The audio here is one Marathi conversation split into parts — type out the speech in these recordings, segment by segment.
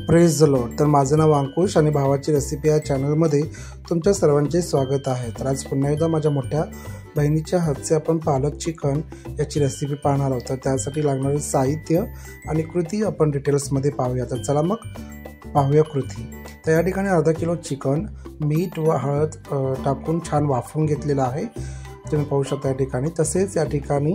Praise the Lord. तर माझं नाव अंकुश आणि भावाची रेसिपी या चॅनलमध्ये तुमच्या सर्वांचे स्वागत आहे। तर आज पुन्हा एकदा माझ्या मोठ्या बहिणीच्या हातचे आपण पालक चिकन याची रेसिपी पाहणार आहोत। तर त्यासाठी लागणारे साहित्य आणि कृती आपण डिटेल्समध्ये पाहूया। तर चला मग पाहूया कृती। तर या ठिकाणी अर्धा किलो चिकन मीठ व हळद टाकून छान वाफवून घेतलेलं आहे, तुम्ही पाहू शकता या ठिकाणी। तसेच या ठिकाणी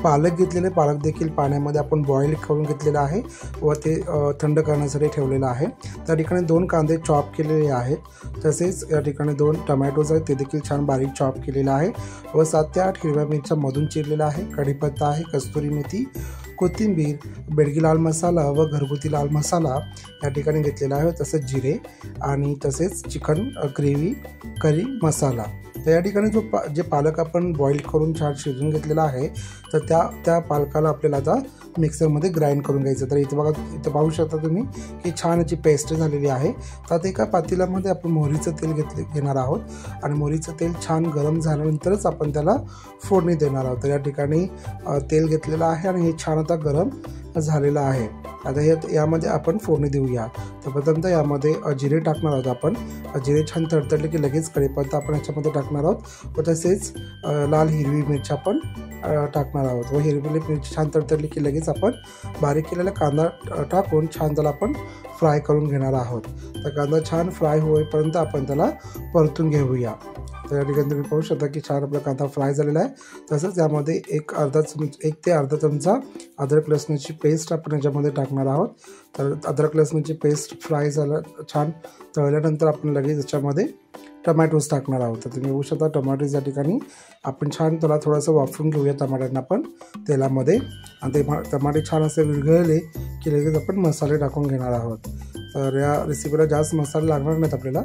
पालक घेतलेले, पालक देखील पाण्यामध्ये आपण बॉईल करून घेतलेला आहे व ते थंड करण्यासाठी ठेवलेलं आहे। त्या ठिकाणी 2 कांदे चॉप केलेले आहेत। तसेच या ठिकाणी 2 टोमॅटोज आहेत, ते देखील छान बारीक चॉप केलेलं आहे व 7 ते 8 हिरव्या मिरच्या मधून चिरलेला आहे। कढीपत्ता आहे, कस्तुरी मेथी, कोथिंबीर, बेडगी लाल मसाला व घरगुती लाल मसाला या ठिकाणी घेतलेला आहे। तसेच जिरे आणि तसेच चिकन ग्रेव्ही करी मसाला। तर या ठिकाणी जे पालक आपण बॉईल करून छान शिजवून घेतलेला आहे, तर त्या पालकाला आपल्याला आता मिक्सरमध्ये ग्राइंड करून घ्यायचं। तर इथं पाहू शकता तुम्ही की छान याची पेस्ट झालेली आहे। तर एका पातेल्यामध्ये आपण मोहरीचं तेल घेणार आहोत आणि मोहरीचं तेल छान गरम झाल्यानंतरच आपण त्याला फोडणी देणार आहोत। तर या ठिकाणी तेल घेतलेलं आहे आणि हे छान आता गरम झालेलं आहे। आता यामध्ये आपण फोडणी देऊया। तर प्रथमतः यामध्ये जिरे टाकणार आहोत आपण। जिरे छान तडतडले की लगेच कढीपत्ता आपण याच्यामध्ये टाकणार आहोत व तसेच लाल हिरवी मिरची आपण टाकणार आहोत व हिरवी मिरची छान तडतडली की लगेच आपण बारीक केलेला कांदा टाकून छान त्याला आपण फ्राय करून घेणार आहोत। तर कांदा छान फ्राय होईपर्यंत आपण त्याला परतून घेऊया। तर या ठिकाणी तुम्ही पाहू शकता की छान आपला कांदा फ्राय झालेला आहे। तसंच यामध्ये 1 ते अर्धा चमचा अद्रक लसणाची पेस्ट आपण याच्यामध्ये टाकणार आहोत। तर अद्रक लसणाची पेस्ट फ्राय छान तळल्यानंतर आपण लगेच याच्यामध्ये टोमॅटोज टाकणार आहोत। तर तुम्ही बघू शकता टोमॅटोज या ठिकाणी आपण छान त्याला थोडंसं वाफवून घेऊया टमाट्यांना आपण तेलामध्ये, आणि ते टमाटे छान असे विरघळले की लगेच आपण मसाले टाकून घेणार आहोत। तर या रेसिपीला जास्त मसाले लागणार नाहीत आपल्याला,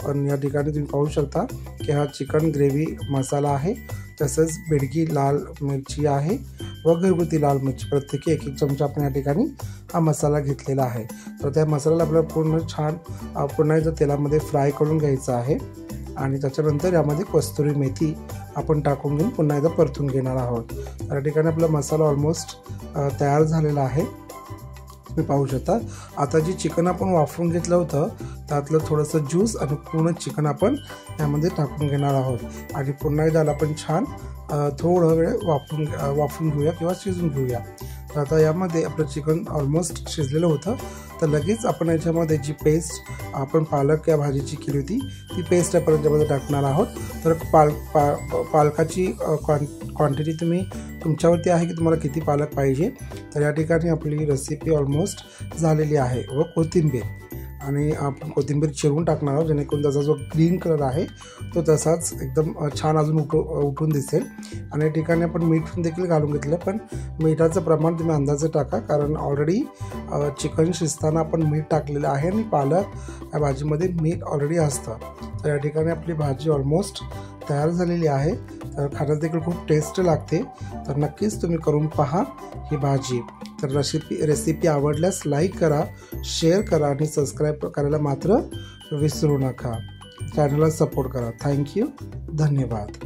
पण या ठिकाणी तुम्ही पाहू शकता की हा चिकन ग्रेव्ही मसाला आहे। तसंच बेडगी लाल मिरची आहे व घरगुती लाल मिरची प्रत्येकी 1-1 चमचा आपण या ठिकाणी हा मसाला घेतलेला आहे। तर त्या मसाल्याला आपल्याला पुन्हा एकदा तेलामध्ये फ्राय करून घ्यायचं आहे आणि त्याच्यानंतर यामध्ये कस्तुरी मेथी आपण टाकून घेऊन पुन्हा एकदा परतून घेणार आहोत। तर या ठिकाणी आपला मसाला ऑलमोस्ट तयार झालेला आहे, तुम्ही पाहू शकता। आता जे चिकन आपण वाफवून घेतलं होतं त्यातलं थोडंसं ज्यूस आणि पूर्ण चिकन आपण यामध्ये टाकून घेणार आहोत आणि पुन्हा एकदा आपण छान थोडं वेळ वाफवून घेऊया किंवा शिजवून घेऊया। तर आता यामध्ये आपलं चिकन ऑलमोस्ट शिजलेलं होतं, तर लगेच आपण याच्यामध्ये जी पेस्ट आपण पालक या भाजीची केली होती ती पेस्ट आपण याच्यामध्ये टाकणार आहोत। तर पालकाची क्वांटिटी तुमच्यावरती आहे की तुम्हाला किती पालक पाहिजे। तर या ठिकाणी आपली रेसिपी ऑलमोस्ट झालेली आहे। व कोथिंबीर, आणि आपण कोथिंबीर चिरून टाकणार आहोत जेणेकरून त्याचा जो ग्रीन कलर आहे तो तसाच एकदम छान अजून उठून दिसेल। आणि या ठिकाणी आपण मीठ देखील घालून घेतलं, पण मिठाचं प्रमाण तुम्ही अंदाजे टाका, कारण ऑलरेडी चिकन शिजताना आपण मीठ टाकलेलं आहे आणि पालक या भाजीमध्ये मीठ ऑलरेडी असतं। तर या ठिकाणी आपली भाजी ऑलमोस्ट तयार झालेली आहे। तर खाण्यास देखील खूप टेस्ट लागते, तर नक्कीच तुम्ही करून पहा ही भाजी। तर रेसिपी आवडल्यास लाईक करा, शेअर करा आणि सबस्क्राईब करायला मात्र विसरू नका। चॅनलला सपोर्ट करा। थँक्यू, धन्यवाद।